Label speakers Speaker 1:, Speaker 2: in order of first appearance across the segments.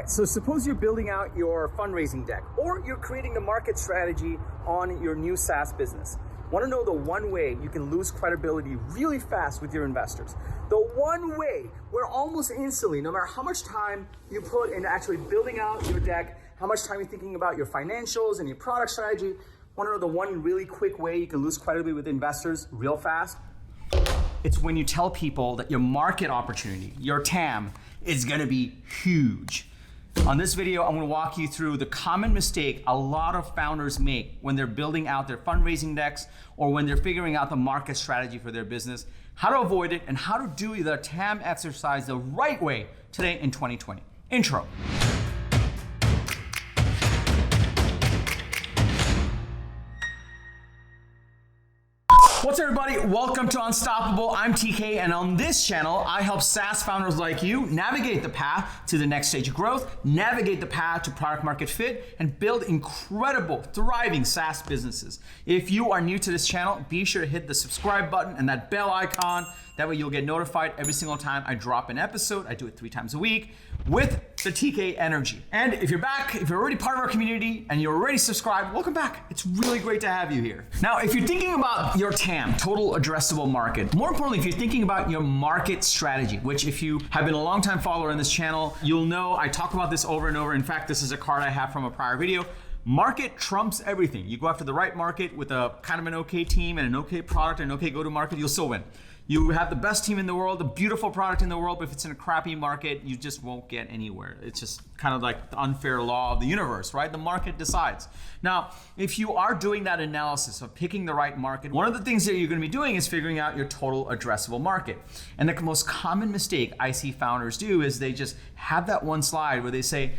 Speaker 1: right, so suppose you're building out your fundraising deck or you're creating the market strategy on your new SaaS business. Want to know the one way you can lose credibility really fast with your investors? The one way where almost instantly, no matter how much time you put into actually building out your deck, how much time you're thinking about your financials and your product strategy, want to know the one really quick way you can lose credibility with investors real fast? It's when you tell people that your market opportunity, your TAM, is going to be huge. On this video, I'm going to walk you through the common mistake a lot of founders make when they're building out their fundraising decks or when they're figuring out the market strategy for their business, how to avoid it, and how to do the TAM exercise the right way today in 2020. Intro. What's up, everybody? Welcome to Unstoppable. I'm TK, and on this channel, I help SaaS founders like you navigate the path to the next stage of growth, navigate the path to product market fit, and build incredible, thriving SaaS businesses. If you are new to this channel, be sure to hit the subscribe button and that bell icon. That way you'll get notified every single time I drop an episode. I do it 3 times a week with the TK energy. And if you're back, if you're already part of our community and you're already subscribed, welcome back. It's really great to have you here. Now, if you're thinking about your TAM, total addressable market, more importantly, if you're thinking about your market strategy, which if you have been a long time follower in this channel, you'll know I talk about this over and over. In fact, this is a card I have from a prior video. Market trumps everything. You go after the right market with a kind of an okay team and an okay product and an okay go-to-market, you'll still win. You have the best team in the world, the beautiful product in the world, but if it's in a crappy market, you just won't get anywhere. It's just kind of like the unfair law of the universe, right? The market decides. Now, if you are doing that analysis of picking the right market, one of the things that you're going to be doing is figuring out your total addressable market. And the most common mistake I see founders do is they just have that one slide where they say,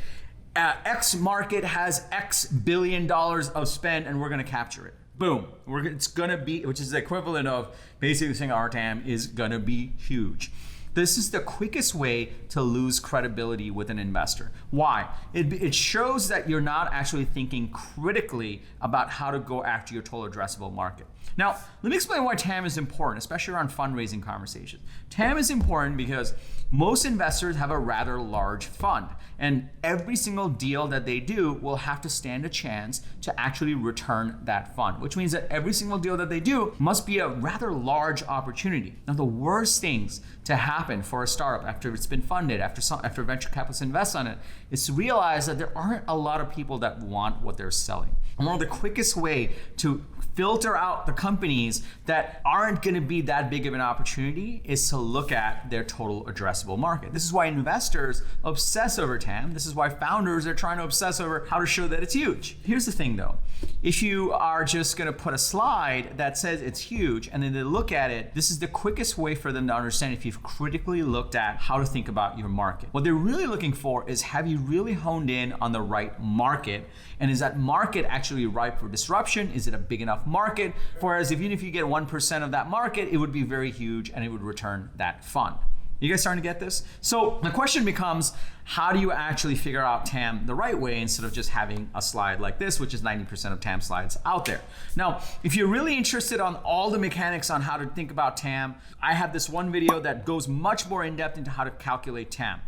Speaker 1: X market has X billion dollars of spend and we're going to capture it. Boom. It's going to be, which is the equivalent of basically saying our TAM is going to be huge. This is the quickest way to lose credibility with an investor. Why? It shows that you're not actually thinking critically about how to go after your total addressable market. Now, let me explain why TAM is important, especially around fundraising conversations. TAM is important because most investors have a rather large fund, and every single deal that they do will have to stand a chance to actually return that fund, which means that every single deal that they do must be a rather large opportunity. Now, the worst things to happen for a startup after it's been funded, after venture capitalists invest on it, is to realize that there aren't a lot of people that want what they're selling. And one of the quickest way to filter out the companies that aren't going to be that big of an opportunity is to look at their total addressable market. This is why investors obsess over TAM. This is why founders are trying to obsess over how to show that it's huge. Here's the thing though. If you are just going to put a slide that says it's huge and then they look at it, this is the quickest way for them to understand if you've critically looked at how to think about your market. What they're really looking for is, have you really honed in on the right market? And is that market actually ripe for disruption? Is it a big enough market? Whereas even if you get 1% of that market, it would be very huge and it would return that fund. You guys starting to get this? So the question becomes, how do you actually figure out TAM the right way instead of just having a slide like this, which is 90% of TAM slides out there? Now, if you're really interested on all the mechanics on how to think about TAM, I have this one video that goes much more in depth into how to calculate TAM.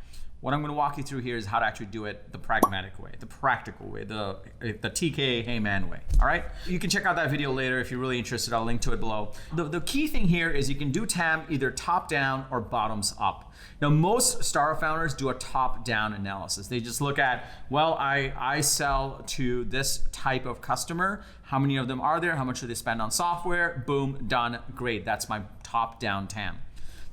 Speaker 1: What I'm going to walk you through here is how to actually do it the pragmatic way, the practical way, the TK hey man way. All right. You can check out that video later if you're really interested. I'll link to it below. The key thing here is you can do TAM either top down or bottoms up. Now, most startup founders do a top down analysis. They just look at, well, I sell to this type of customer. How many of them are there? How much do they spend on software? Boom, done. Great. That's my top down TAM.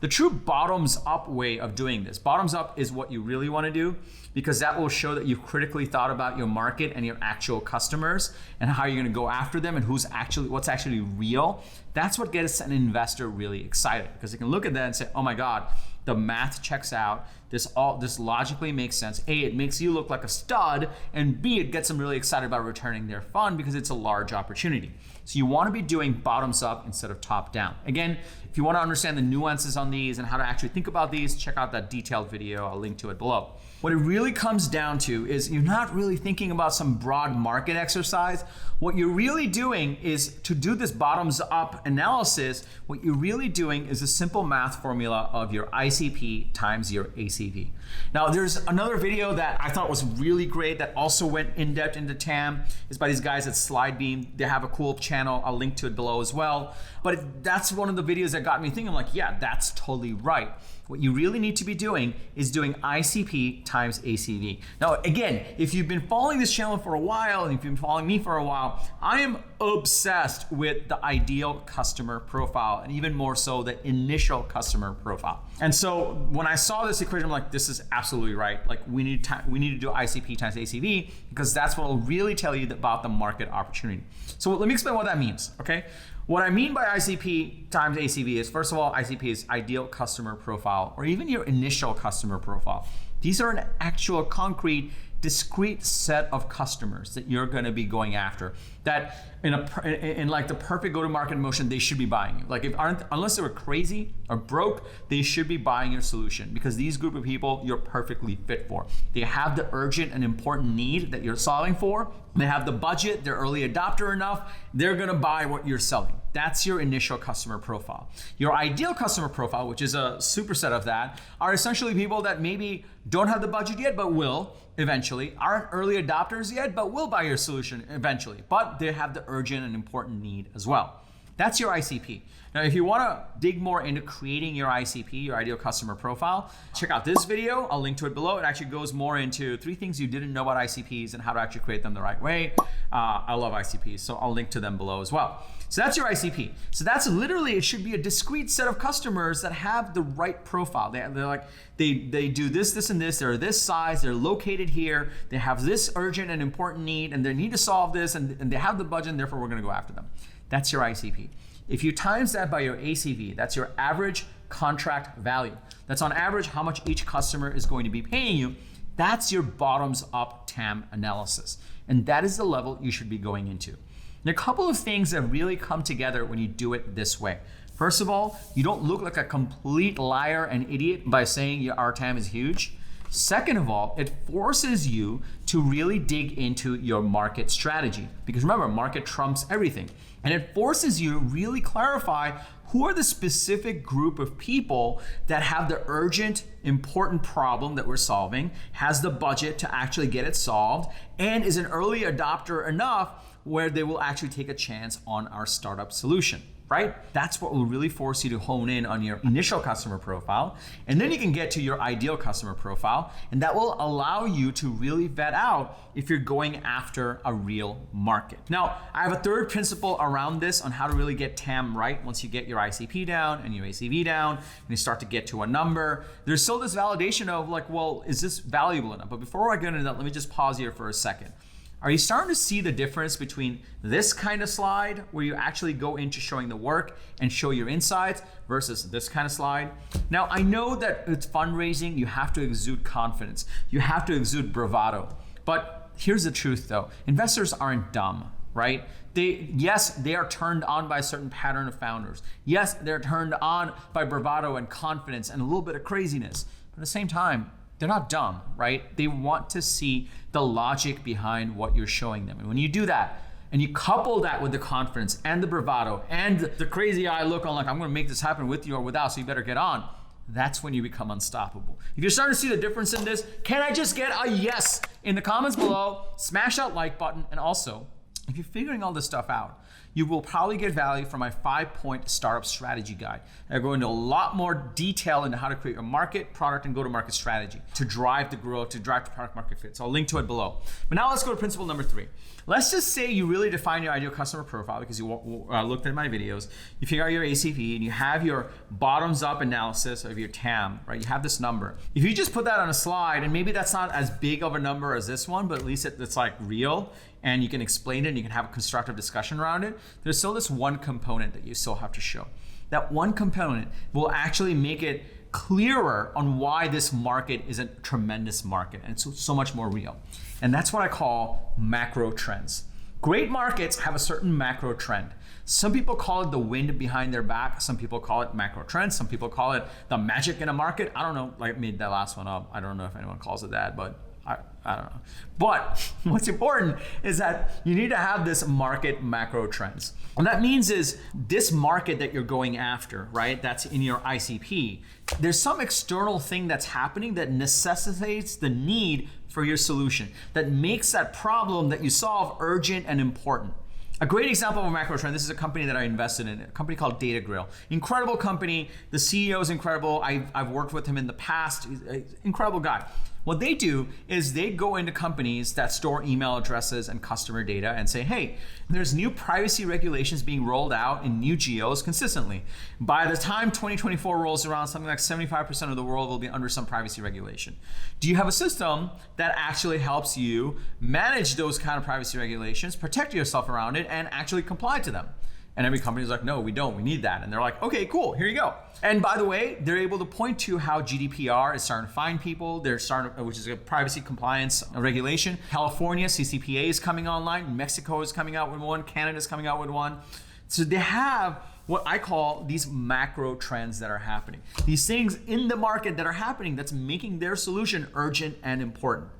Speaker 1: The true bottoms up way of doing this, bottoms up is what you really want to do, because that will show that you've critically thought about your market and your actual customers and how you're going to go after them and what's actually real. That's what gets an investor really excited, because they can look at that and say, oh my God, the math checks out. This logically makes sense. A, it makes you look like a stud, and B, it gets them really excited about returning their fund because it's a large opportunity. So you want to be doing bottoms up instead of top down. Again, if you want to understand the nuances on these and how to actually think about these, check out that detailed video. I'll link to it below. What it really comes down to is you're not really thinking about some broad market exercise. What you're really doing is to do this bottoms up analysis. What you're really doing is a simple math formula of your ICP times your ACV. Now, there's another video that I thought was really great that also went in depth into TAM. It's by these guys at Slidebeam. They have a cool channel. I'll link to it below as well. But that's one of the videos that got me thinking, like, yeah, that's totally right. What you really need to be doing is doing ICP times ACV. Now, again, if you've been following this channel for a while, and if you've been following me for a while, I am obsessed with the ideal customer profile, and even more so the initial customer profile. And so when I saw this equation, I'm like, this is absolutely right. Like, we need to do ICP times ACV, because that's what will really tell you about the market opportunity. So let me explain what that means, okay? What I mean by ICP times ACV is, first of all, ICP is ideal customer profile, or even your initial customer profile. These are an actual concrete, discrete set of customers that you're going to be going after, that in like the perfect go-to-market motion, they should be buying you. Like, unless they were crazy or broke, they should be buying your solution, because these group of people you're perfectly fit for. They have the urgent and important need that you're solving for. They have the budget, they're early adopter enough, they're gonna buy what you're selling. That's your initial customer profile. Your ideal customer profile, which is a superset of that, are essentially people that maybe don't have the budget yet, but will eventually, aren't early adopters yet, but will buy your solution eventually, but they have the urgent and important need as well. That's your ICP. Now, if you want to dig more into creating your ICP, your ideal customer profile, check out this video. I'll link to it below. It actually goes more into 3 things you didn't know about ICPs and how to actually create them the right way. I love ICPs, so I'll link to them below as well. So that's your ICP. So that's literally, it should be a discrete set of customers that have the right profile. They do this, and this. They're this size. They're located here. They have this urgent and important need, and they need to solve this, and they have the budget, and therefore we're going to go after them. That's your ICP. If you times that by your ACV, that's your average contract value. That's on average how much each customer is going to be paying you. That's your bottoms up TAM analysis. And that is the level you should be going into. And a couple of things that really come together when you do it this way. First of all, you don't look like a complete liar and idiot by saying your TAM is huge. Second of all, it forces you to really dig into your market strategy, because remember, market trumps everything. And it forces you to really clarify who are the specific group of people that have the urgent, important problem that we're solving, has the budget to actually get it solved, and is an early adopter enough where they will actually take a chance on our startup solution. Right? That's what will really force you to hone in on your initial customer profile. And then you can get to your ideal customer profile, and that will allow you to really vet out if you're going after a real market. Now, I have a third principle around this on how to really get TAM right. Once you get your ICP down and your ACV down, and you start to get to a number, there's still this validation of like, well, is this valuable enough? But before I get into that, let me just pause here for a second. Are you starting to see the difference between this kind of slide where you actually go into showing the work and show your insights versus this kind of slide? Now, I know that it's fundraising, you have to exude confidence, you have to exude bravado. But here's the truth though, investors aren't dumb, right? Yes, they are turned on by a certain pattern of founders. Yes, they're turned on by bravado and confidence and a little bit of craziness. But at the same time, they're not dumb, right? They want to see the logic behind what you're showing them. And when you do that, and you couple that with the confidence and the bravado and the crazy eye look on like, I'm gonna make this happen with you or without, so you better get on, that's when you become unstoppable. If you're starting to see the difference in this, can I just get a yes in the comments below? Smash that like button. And also, if you're figuring all this stuff out, you will probably get value from my 5-point startup strategy guide. I go into a lot more detail into how to create a market, product, and go-to-market strategy to drive the growth, to drive the product market fit. So I'll link to it below. But now let's go to principle number 3. Let's just say you really define your ideal customer profile because you looked at my videos. You figure out your ACV and you have your bottoms-up analysis of your TAM, right? You have this number. If you just put that on a slide, and maybe that's not as big of a number as this one, but at least it's like real, and you can explain it and you can have a constructive discussion around it, there's still this one component that you still have to show. That one component will actually make it clearer on why this market is a tremendous market and it's so much more real. And that's what I call macro trends. Great markets have a certain macro trend. Some people call it the wind behind their back. Some people call it macro trends. Some people call it the magic in a market. I don't know, like I made that last one up. I don't know if anyone calls it that, but I don't know. But what's important is that you need to have this market macro trends. What that means is this market that you're going after, right? That's in your ICP. There's some external thing that's happening that necessitates the need for your solution, that makes that problem that you solve urgent and important. A great example of a macro trend, this is a company that I invested in, a company called Data Grill. Incredible company, the CEO is incredible. I've worked with him in the past, he's an incredible guy. What they do is they go into companies that store email addresses and customer data and say, hey, there's new privacy regulations being rolled out in new geos consistently. By the time 2024 rolls around, something like 75% of the world will be under some privacy regulation. Do you have a system that actually helps you manage those kind of privacy regulations, protect yourself around it, and actually comply to them? And every company is like, no, we don't, we need that. And they're like, okay, cool, here you go. And by the way, they're able to point to how GDPR is starting to fine people. They're starting, which is a privacy compliance regulation. California, CCPA is coming online. Mexico is coming out with one. Canada is coming out with one. So they have what I call these macro trends that are happening. These things in the market that are happening that's making their solution urgent and important.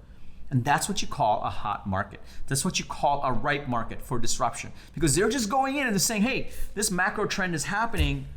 Speaker 1: And that's what you call a hot market. That's what you call a ripe market for disruption. Because they're just going in and they're saying, hey, this macro trend is happening.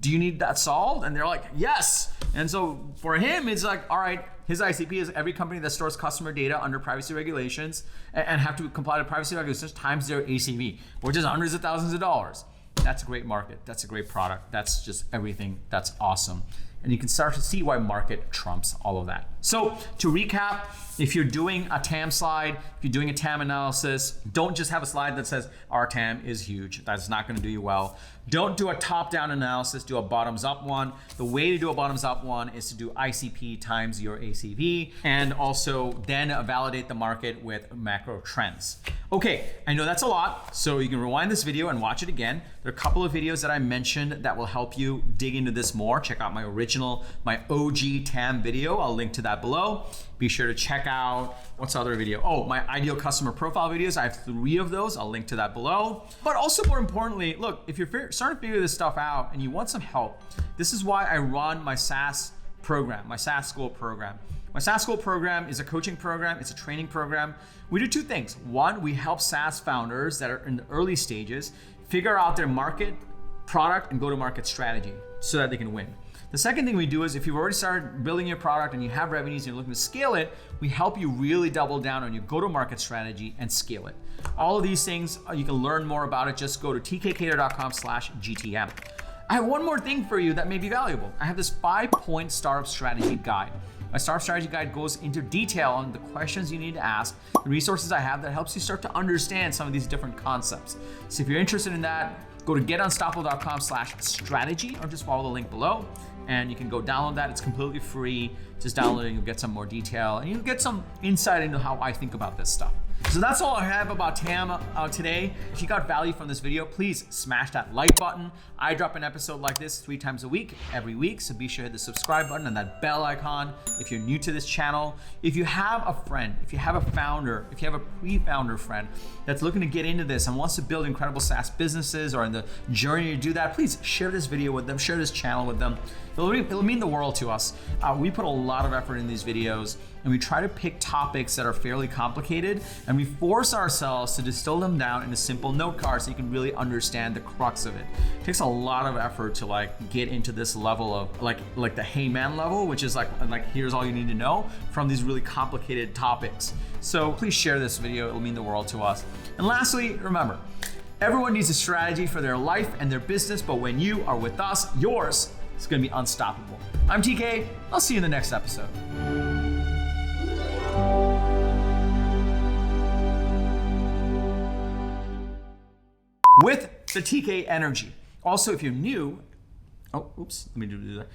Speaker 1: Do you need that solved? And they're like, yes. And so for him, it's like, all right, his ICP is every company that stores customer data under privacy regulations and have to comply to privacy regulations times their ACV, which is hundreds of thousands of dollars. That's a great market. That's a great product. That's just everything. That's awesome. And you can start to see why market trumps all of that. So to recap, if you're doing a TAM slide, if you're doing a TAM analysis, don't just have a slide that says our TAM is huge. That's not going to do you well. Don't do a top-down analysis, do a bottoms-up one. The way to do a bottoms-up one is to do ICP times your ACV and also then validate the market with macro trends. Okay, I know that's a lot, so you can rewind this video and watch it again. There are a couple of videos that I mentioned that will help you dig into this more. Check out my OG TAM video. I'll link to that below. Be sure to check out, what's the other video? Oh, my ideal customer profile videos. I have 3 of those. I'll link to that below. But also more importantly, look, if you're starting to figure this stuff out and you want some help, this is why I run my SaaS program, my SaaS School program. My SaaS School program is a coaching program. It's a training program. We do 2 things. One, we help SaaS founders that are in the early stages figure out their market, product, and go-to-market strategy so that they can win. The second thing we do is if you've already started building your product and you have revenues and you're looking to scale it, we help you really double down on your go-to-market strategy and scale it. All of these things, you can learn more about it. Just go to tkkader.com/GTM. I have one more thing for you that may be valuable. I have this 5-point startup strategy guide. My startup strategy guide goes into detail on the questions you need to ask, the resources I have that helps you start to understand some of these different concepts. So if you're interested in that, go to getunstoppable.com/strategy or just follow the link below and you can go download that. It's completely free. Just download it, you'll get some more detail and you'll get some insight into how I think about this stuff. So that's all I have about TAM today. If you got value from this video, please smash that like button. I drop an episode like this 3 times a week, every week. So be sure to hit the subscribe button and that bell icon if you're new to this channel. If you have a friend, if you have a founder, if you have a pre-founder friend that's looking to get into this and wants to build incredible SaaS businesses or in the journey to do that, please share this video with them, share this channel with them. It'll mean the world to us. We put a lot of effort in these videos and we try to pick topics that are fairly complicated and we force ourselves to distill them down in a simple note card so you can really understand the crux of it. It takes a lot of effort to get into this level of like the hey man level, which is like here's all you need to know from these really complicated topics. So please share this video, it'll mean the world to us. And lastly, remember, everyone needs a strategy for their life and their business, but when you are with us, yours is gonna be unstoppable. I'm TK, I'll see you in the next episode. With the TK energy. Also, if you're new, let me do that.